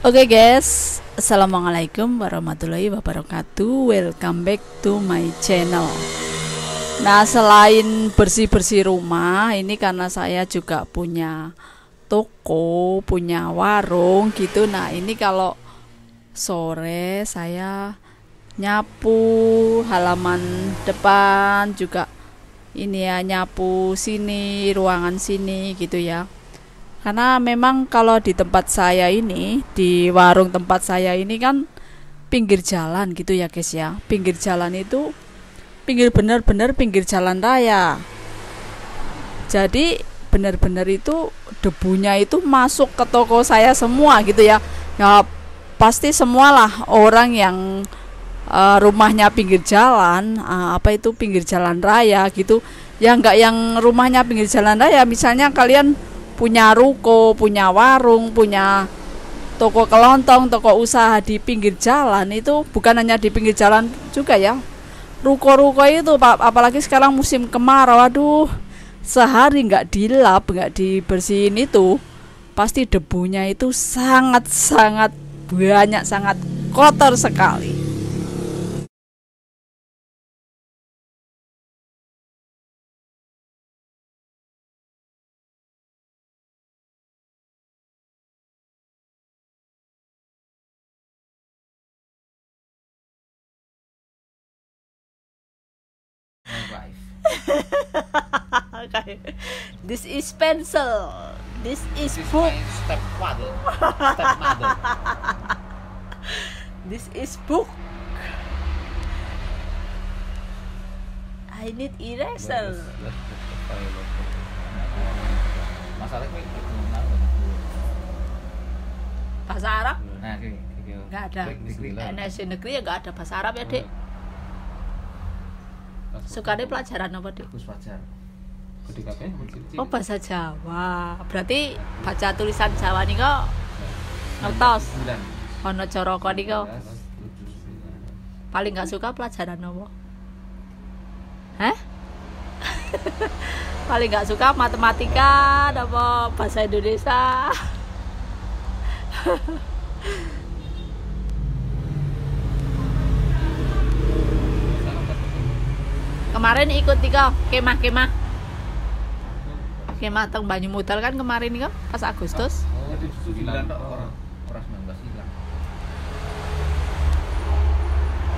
Oke guys, assalamualaikum warahmatullahi wabarakatuh. Welcome back to my channel. Nah, selain bersih-bersih rumah, ini karena saya juga punya toko, punya warung gitu. Nah, ini kalau sore saya nyapu halaman depan, juga ini ya, nyapu sini, ruangan sini gitu ya. Karena memang kalau di tempat saya ini, di warung tempat saya ini kan pinggir jalan gitu ya guys ya. Pinggir jalan itu benar-benar pinggir jalan raya. Jadi benar-benar itu debunya itu masuk ke toko saya semua gitu ya. Ya pasti semualah orang yang rumahnya pinggir jalan, pinggir jalan raya gitu. Ya enggak yang rumahnya pinggir jalan raya, misalnya kalian punya ruko, punya warung, punya toko kelontong, toko usaha di pinggir jalan, itu bukan hanya di pinggir jalan juga ya. Ruko-ruko itu, apalagi sekarang musim kemarau, aduh, sehari nggak dilap, nggak dibersihin itu, pasti debunya itu sangat-sangat banyak, sangat kotor sekali. This is pencil. This is book. Stepfather. Stepmother. This is book. I need eraser. Masalahnya Bahasa Arab? nah, Nggak ada. NS negeri ya nggak ada bahasa Arab ya, Dek. Sukanya pelajaran apa, Dek? Oh, bahasa Jawa. Berarti baca tulisan Jawa nih kok ngertos. Ono coroko nih kok. Paling nggak suka pelajaran apa? Hah? Paling nggak suka matematika apa bahasa Indonesia? Kemarin ikut tiga kemah teng Banyu Mutal kan kemarin nih kan pas Agustus.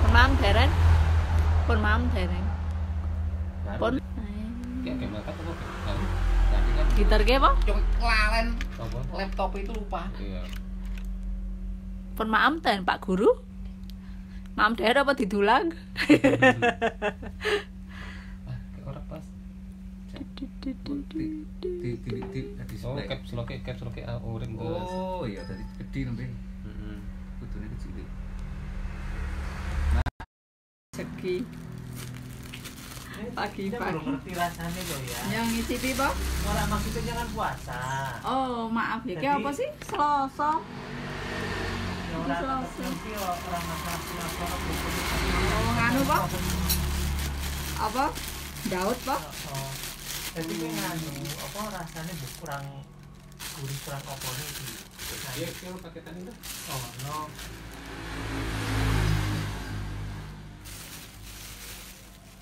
Pun mam dereng. Pun gitar ge apa? Lalen laptop itu lupa. Pun maam ten Pak Guru. Maam daerah apa didulang? Orang pas capsule urip gelas. Oh iya tadi gede nembe. Kudune kecil. Segi pagi-pagi ngerti rasanya loh ya. yang ngicipi Pak? Orang maksudnya jangan puasa. Oh maaf ya, Jadi, apa sih? Selasa. Ya orang nanti orang masak Oh nganu Pak? Apa? Daud Pak? Jadi nganu apa rasanya kurang gurih, kurang apa nih sih? Iya, kalau paketan itu. Oh no.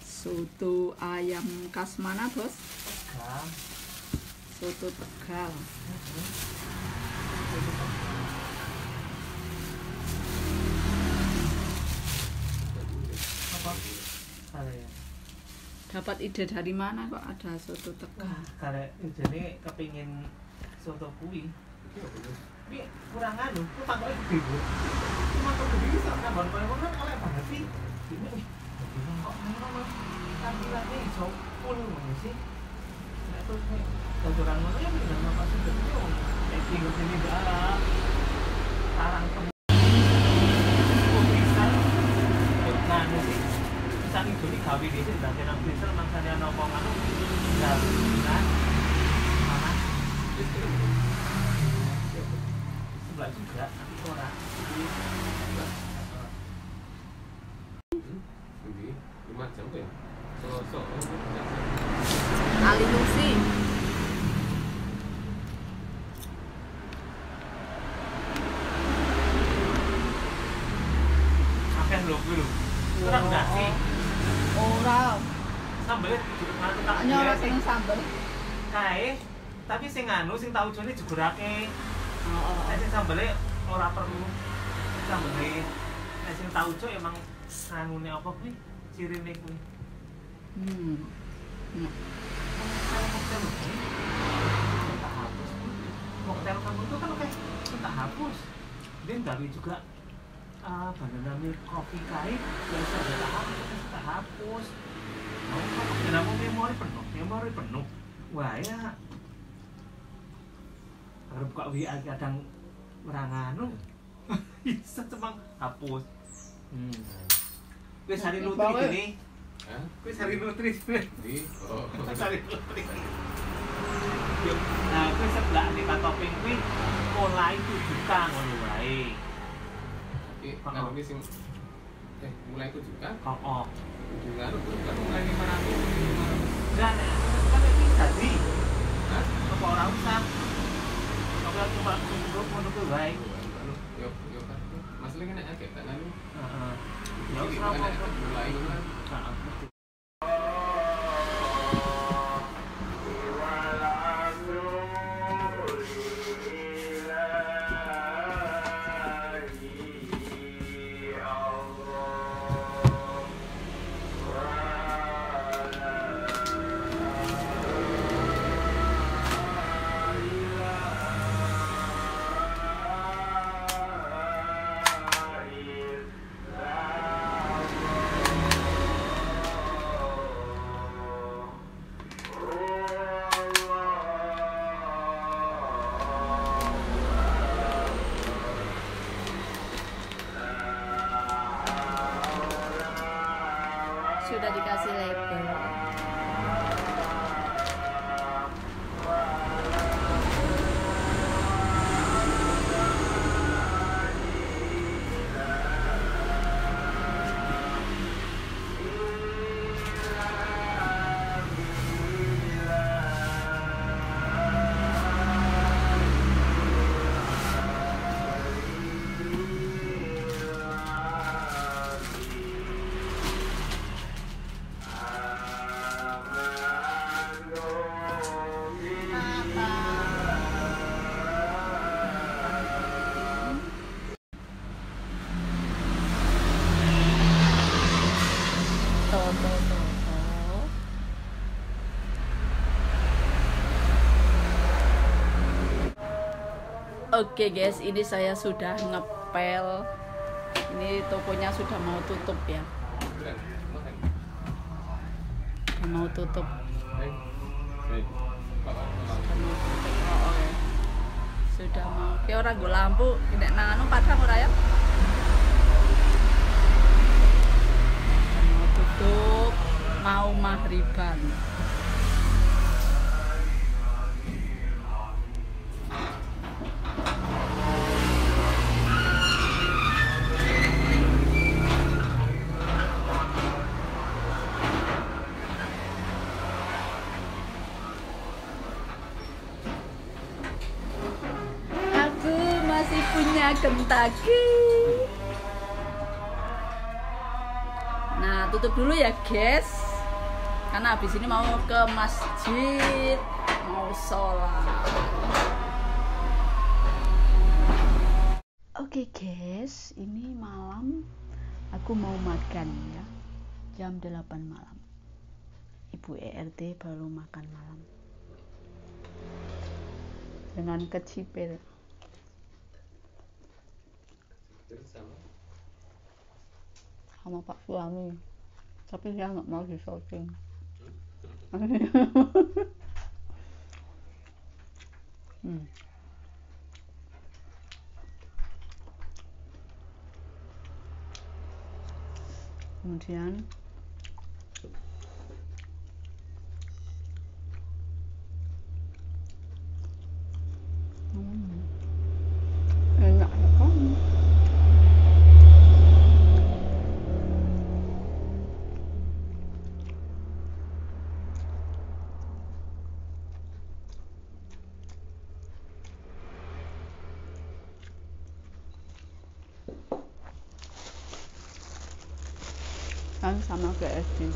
Soto ayam khas mana Bos? Tegal. Soto Tegal. Apa? Kalian. Dapat ide dari mana kok ada soto Tegal? Kalian jadi kepingin soto kuih. Tapi kurang anu, lu tanggalnya gede bu. Cuma gede bisa nambah banyak kan kalian banget sih. Ini kok tampilannya iso full mana sih? Nah terus nih bocoran mana yang udah apa sih betul? Tinggal sini galak. Tarang temu. Bisa. Nah ini sih. Bisa nih jadi gawe di sini dan tenang bisa mangsanya ngomong anu. Nah, mana? Sebelah juga nanti orang. Ini 5 jam tuh ya. Selasa. Ali Lucy. lho kuwi lho. Ora nasi. Ora. Sambelnya mantu tak Nyora sing seneng sambel. kae, tapi sing anu sing taujone jegurake. Heeh. Nek sing sambelnya ora perlu sambelnya. Nek sing tauco emang anune apa kuwi? Cirine kuwi. Tak hapus. Mocktail kamu itu kan oke, tak hapus. Dia dari juga banana milk coffee kae biasa ada tak hapus. Kenapa memori penuh. Wah ya. Kalau buka WA kadang meranganu. Bisa cuma hapus. Wis hari nutri gini. Hah? Wis hari nutri. Di oh. Wis hari nutri. Yo, nah kuwi sebelah di topping kuwi mulai 7 juta ngono wae. Oke, kan ini sing mulai 7 juta. Oh. Juga lu kan mulai 500. Dan kan iki tadi. Hah? Apa ora usah? Kalau cuma untuk ngono kuwi wae. Yo kan. Masalah kan agak tak lalu. Heeh. Ya Jadi ora kan apa-apa. mulai kan. Heeh. Sudah dikasih label. Oke guys, ini saya sudah ngepel. Ini tokonya sudah mau tutup ya. Sudah mau tutup. Sudah mau. Kayak orang gue lampu, kena nanganu padang ora ya? Mau tutup, mau maghriban. Masih punya Kentucky. Nah, tutup dulu ya guys, karena habis ini mau ke masjid, mau sholat. Oke guys, ini malam aku mau makan ya, jam 8 malam. Ibu ERT baru makan malam dengan kecipir sama Pak suami, tapi dia nggak mau di syuting. Kemudian enak kan? kan sama KFC.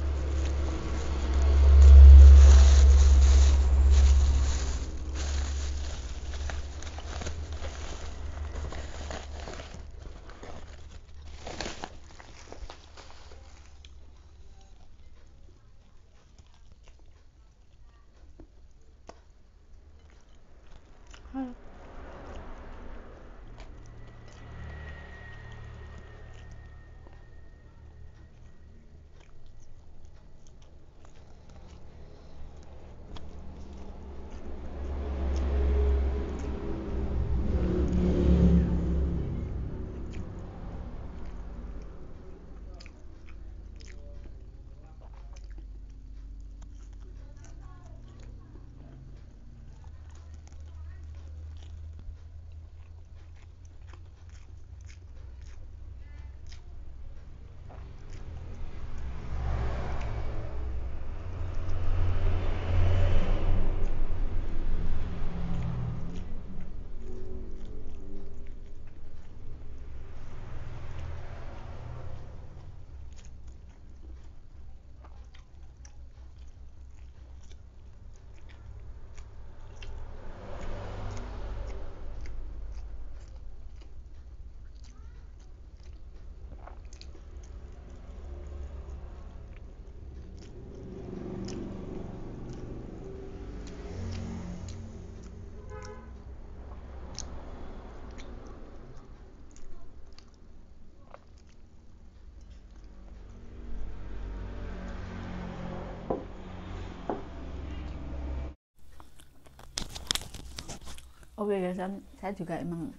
Oke guys, saya juga emang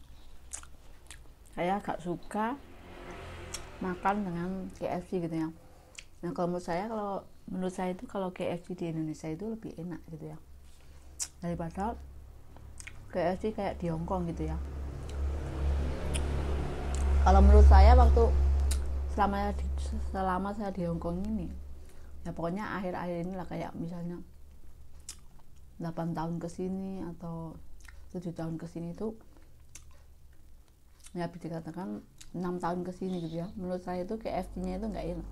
saya agak suka makan dengan KFC gitu ya. Nah kalau menurut saya itu kalau KFC di Indonesia itu lebih enak gitu ya daripada KFC kayak di Hongkong gitu ya. Kalau menurut saya waktu selama saya di Hongkong ini ya pokoknya akhir-akhir ini lah, kayak misalnya 8 tahun kesini atau 7 tahun kesini itu ya bisa dikatakan 6 tahun kesini gitu ya, menurut saya itu KFC-nya itu nggak enak.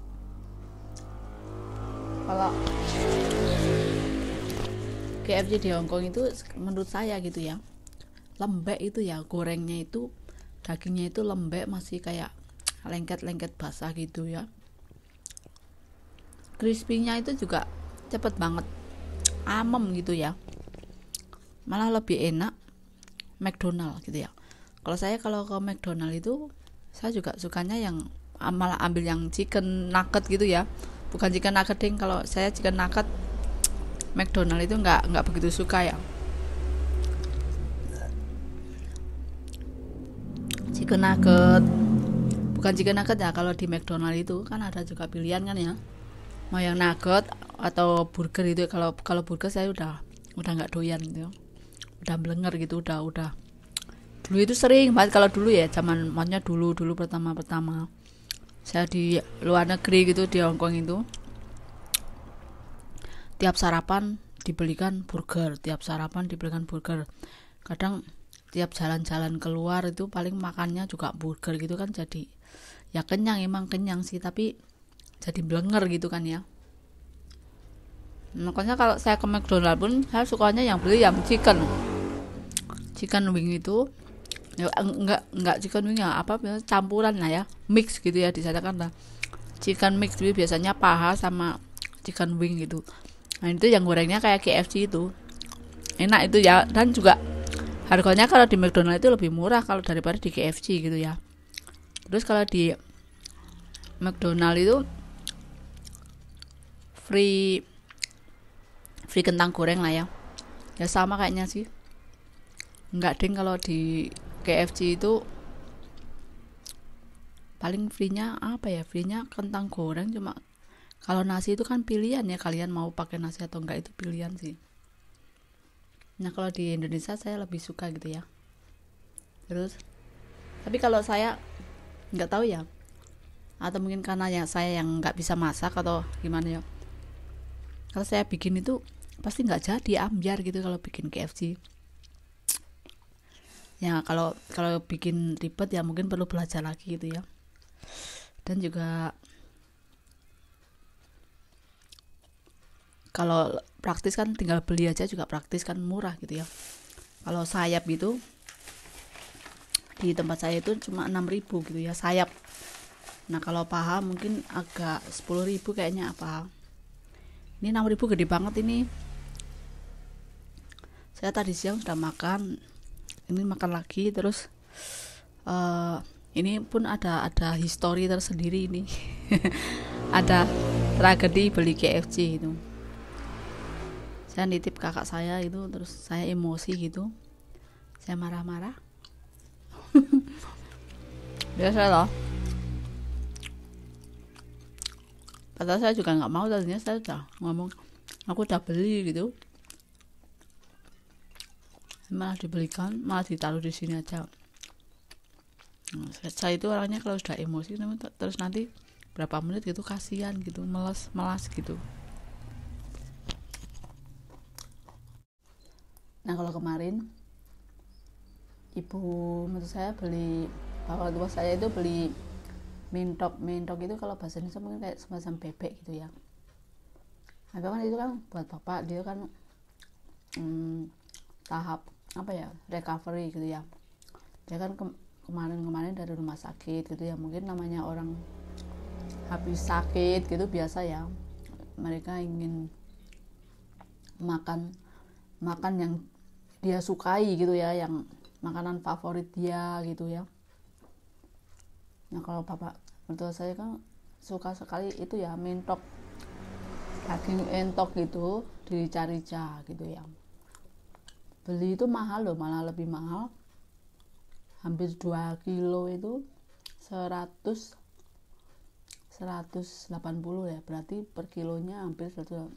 Kalau KFC di Hongkong itu menurut saya gitu ya, lembek itu ya, gorengnya itu dagingnya itu lembek, masih kayak lengket-lengket basah gitu ya. Crispy-nya itu juga cepet banget, amem gitu ya, malah lebih enak McDonald gitu ya. Kalau ke McDonald itu saya juga sukanya yang malah ambil yang chicken nugget gitu ya, bukan chicken nugget ding. Kalau saya chicken nugget McDonald itu nggak begitu suka ya. Chicken nugget, bukan chicken nugget ya, kalau di McDonald itu kan ada juga pilihan kan ya, mau yang nugget atau burger itu. Kalau burger saya udah nggak doyan gitu, udah blenger gitu, udah dulu itu sering banget. Kalau dulu ya zaman maksudnya dulu pertama saya di luar negeri gitu, di Hongkong itu tiap sarapan dibelikan burger. Kadang tiap jalan-jalan keluar itu paling makannya juga burger gitu kan, jadi ya emang kenyang sih, tapi jadi blenger gitu kan ya. Makanya kalau saya ke McDonald pun saya sukanya yang beli yang chicken wing itu ya, enggak chicken wing ya, apa campuran lah ya, mix gitu ya di sana kan lah, chicken mix itu biasanya paha sama chicken wing gitu. Nah itu yang gorengnya kayak KFC itu enak itu ya, dan juga harganya kalau di McDonald itu lebih murah kalau daripada di KFC gitu ya. Terus kalau di McDonald itu free kentang goreng lah ya sama kayaknya sih. Enggak ding, kalau di KFC itu paling free-nya apa ya, free-nya kentang goreng. Cuma kalau nasi itu kan pilihan ya, kalian mau pakai nasi atau enggak itu pilihan sih. Nah kalau di Indonesia saya lebih suka gitu ya. Terus tapi kalau saya nggak tahu ya, atau mungkin karena ya saya yang nggak bisa masak atau gimana ya, kalau saya bikin itu pasti nggak jadi ambiar gitu kalau bikin KFC ya. Kalau bikin ribet ya mungkin perlu belajar lagi gitu ya. Dan juga kalau praktis kan tinggal beli aja juga praktis kan, murah gitu ya. Kalau sayap gitu di tempat saya itu cuma 6.000 gitu ya sayap. Nah kalau paha mungkin agak 10.000 kayaknya paha. Ini 6.000 gede banget ini. Saya tadi siang sudah makan, ini makan lagi terus. Ini pun ada histori tersendiri ini. Ada tragedi beli KFC itu. Saya nitip kakak saya itu, terus saya emosi gitu, saya marah-marah. Biasa loh. Padahal saya juga nggak mau, tadinya saya udah ngomong aku udah beli gitu, malah dibelikan, malah ditaruh di sini aja. Saya itu orangnya kalau sudah emosi terus nanti berapa menit gitu kasihan gitu, melas gitu. Nah kalau kemarin ibu menurut saya beli, bapak tua saya itu beli mintok itu kalau bahasa Indonesia mungkin kayak semacam bebek gitu ya. Nah kan itu kan buat bapak, dia kan tahap apa ya, recovery gitu ya. Dia kan kemarin dari rumah sakit gitu ya, mungkin namanya orang habis sakit gitu biasa ya, mereka ingin makan yang dia sukai gitu ya, yang makanan favorit dia gitu ya. Nah kalau bapak menurut saya kan suka sekali itu ya mentok, daging entok gitu dirica-rica gitu ya. Beli itu mahal loh, malah lebih mahal, hampir 2 kilo itu 180 ya, berarti per kilonya hampir 160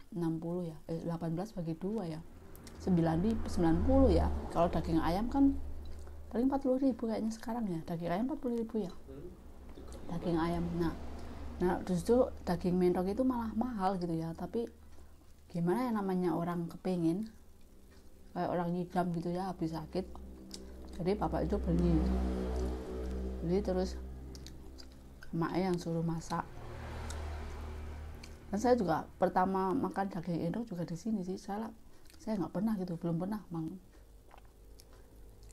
ya, 18 bagi 2 ya, 90 ya. Kalau daging ayam kan paling 40.000 kayaknya sekarang ya, daging ayam 40.000 ya, daging ayam. Nah justru daging mentok itu malah mahal gitu ya, tapi gimana ya, namanya orang kepingin, kayak orang ngidam gitu ya habis sakit. Jadi bapak itu beli terus emaknya yang suruh masak. Dan saya juga pertama makan daging endok juga di sini sih, saya nggak pernah gitu, belum pernah mang.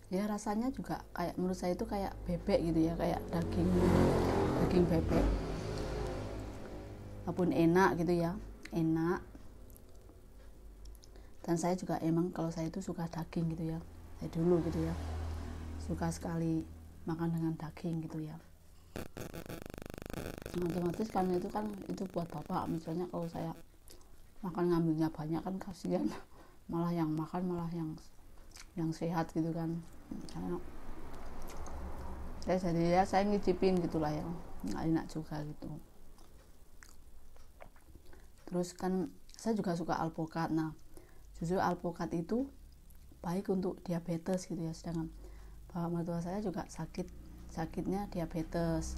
Ya rasanya juga kayak, menurut saya itu kayak bebek gitu ya, kayak daging bebek. Walaupun enak gitu ya, enak. Dan saya juga emang kalau saya itu suka daging gitu ya, saya dulu gitu ya suka sekali makan dengan daging gitu ya. Otomatis kan itu buat bapak, misalnya kalau saya makan ngambilnya banyak kan kasihan, malah yang makan malah yang sehat gitu kan. Jadi ya saya ngicipin gitulah ya, nggak enak juga gitu. Terus kan saya juga suka alpukat. Nah justru alpukat itu baik untuk diabetes gitu ya, sedangkan bapak mertua saya juga sakitnya diabetes.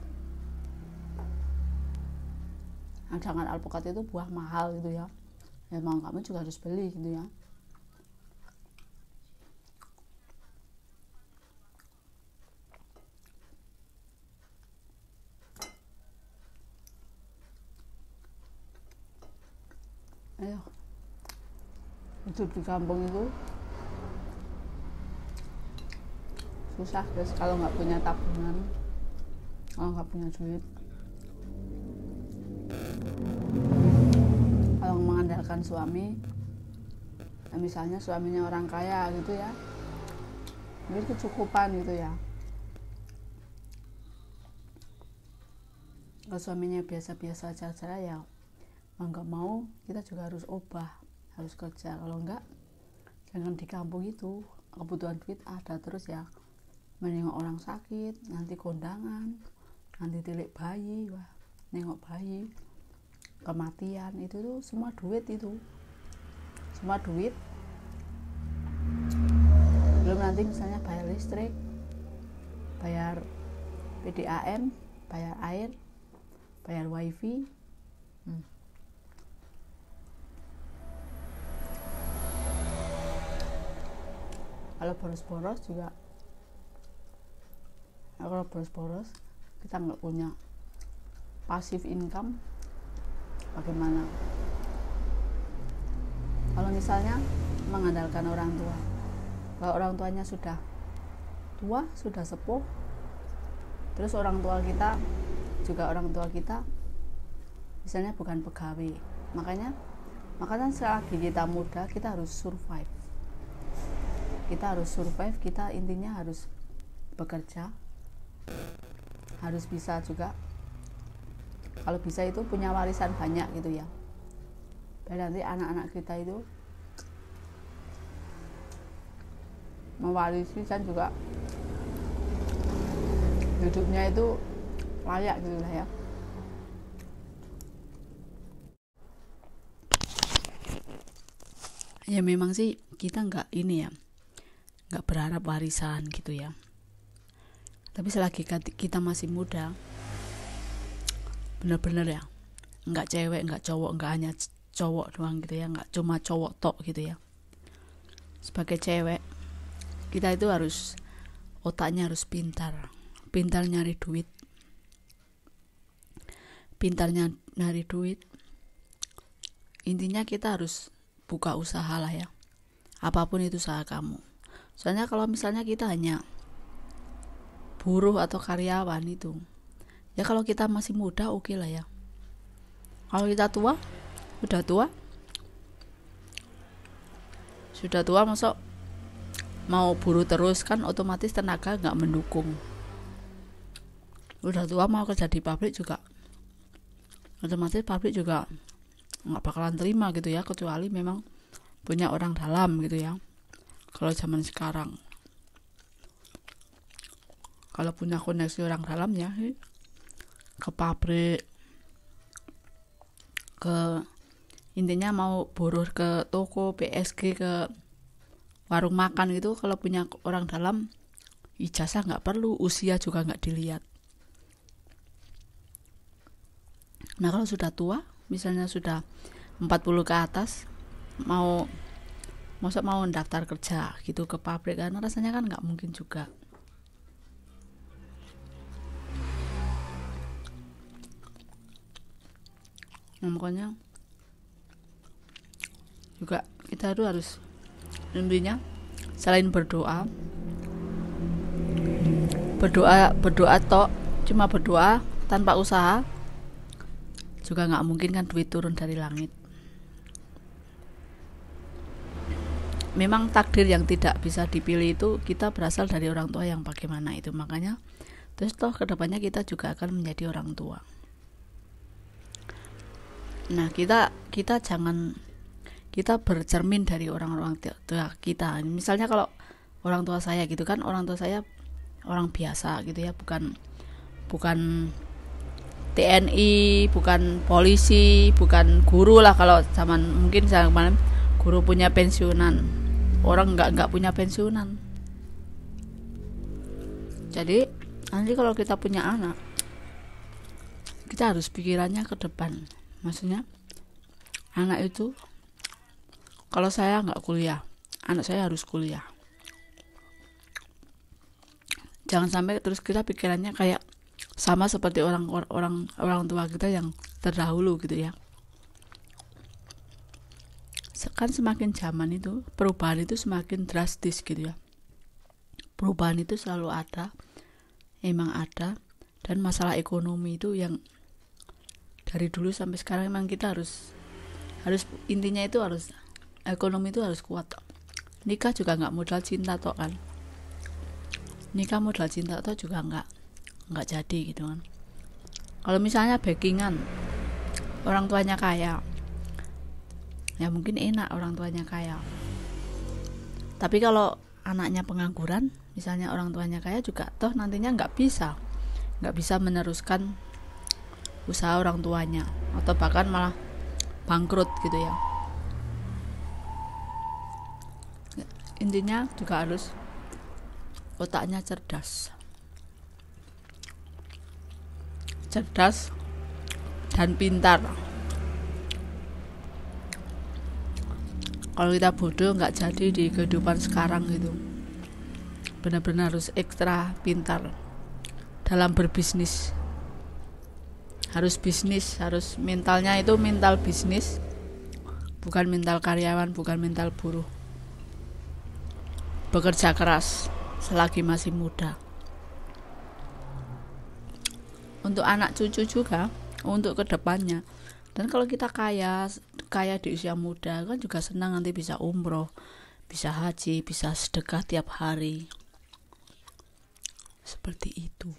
Nah, jangan alpukat itu buah mahal gitu ya, memang kamu juga harus beli gitu ya. Ayo, hidup di kampung itu susah guys, kalau nggak punya tabungan, kalau nggak punya duit, kalau mengandalkan suami, nah misalnya suaminya orang kaya gitu ya, mungkin kecukupan gitu ya. Kalau suaminya biasa-biasa aja ya mau nggak mau kita juga harus ubah, harus kerja. Kalau enggak, jangan di kampung itu kebutuhan duit ada terus ya, menengok orang sakit, nanti kondangan, nanti tilik bayi, wah nengok bayi, kematian, itu tuh semua duit, belum nanti misalnya bayar listrik, bayar PDAM, bayar air, bayar wifi. Kalau boros-boros juga, kalau boros-boros kita nggak punya passive income, bagaimana? Kalau misalnya mengandalkan orang tua, kalau orang tuanya sudah tua, sudah sepuh, terus orang tua kita misalnya bukan pegawai, makanya selagi kita muda kita harus survive, kita intinya harus bekerja, harus bisa juga, kalau bisa itu punya warisan banyak gitu ya, dan nanti anak-anak kita itu mewarisi dan juga hidupnya itu layak gitu lah ya. Ya memang sih kita nggak berharap warisan gitu ya, tapi selagi kita masih muda, bener-bener ya, nggak cewek nggak cowok, nggak hanya cowok doang gitu ya, nggak cuma cowok tok gitu ya. Sebagai cewek kita itu otaknya harus pintar nyari duit, intinya kita harus buka usaha lah ya, apapun itu usaha kamu. Soalnya kalau misalnya kita hanya buruh atau karyawan itu ya, kalau kita masih muda oke lah ya. Kalau kita sudah tua masuk mau buruh terus kan otomatis tenaga nggak mendukung. Udah tua mau kerja di pabrik juga otomatis pabrik juga nggak bakalan terima gitu ya, kecuali memang punya orang dalam gitu ya. Kalau zaman sekarang kalau punya koneksi orang dalam ya, ke pabrik, ke intinya mau buruh ke toko, PSG, ke warung makan gitu, kalau punya orang dalam ijazah nggak perlu, usia juga nggak dilihat. Nah kalau sudah tua, misalnya sudah 40 ke atas, mau daftar kerja gitu ke pabrik kan rasanya kan nggak mungkin juga. Nah makanya juga kita harus intinya selain berdoa tok, cuma berdoa tanpa usaha juga nggak mungkin kan duit turun dari langit. Memang takdir yang tidak bisa dipilih itu kita berasal dari orang tua yang bagaimana itu, makanya terus toh kedepannya kita juga akan menjadi orang tua. Nah kita bercermin dari orang-orang tua kita. Misalnya kalau orang tua saya gitu kan, orang tua saya orang biasa gitu ya, bukan TNI, bukan polisi, bukan guru lah. Kalau mungkin zaman kemarin guru punya pensiunan, orang nggak punya pensiunan. Jadi nanti kalau kita punya anak, kita harus pikirannya ke depan. Maksudnya anak itu, kalau saya nggak kuliah, anak saya harus kuliah. Jangan sampai terus kita pikirannya kayak sama seperti orang tua kita yang terdahulu gitu ya. Kan semakin zaman itu perubahan itu semakin drastis gitu ya. Perubahan itu selalu ada, emang ada, dan masalah ekonomi itu yang dari dulu sampai sekarang memang kita harus intinya itu harus ekonomi itu harus kuat. Nikah juga nggak modal cinta tok kan. Nikah modal cinta tok juga nggak jadi gitu kan. Kalau misalnya backingan orang tuanya kaya, ya mungkin enak orang tuanya kaya. Tapi kalau anaknya pengangguran, misalnya orang tuanya kaya juga toh nantinya nggak bisa meneruskan usaha orang tuanya, atau bahkan malah bangkrut gitu ya. Intinya juga harus otaknya cerdas dan pintar. Kalau kita bodoh nggak jadi di kehidupan sekarang gitu. Benar-benar harus ekstra pintar dalam berbisnis. Harus mentalnya itu mental bisnis. bukan mental karyawan, bukan mental buruh. Bekerja keras selagi masih muda. Untuk anak cucu juga, untuk kedepannya. Dan kalau kita kaya di usia muda kan juga senang, nanti bisa umroh, bisa haji, bisa sedekah tiap hari. Seperti itu.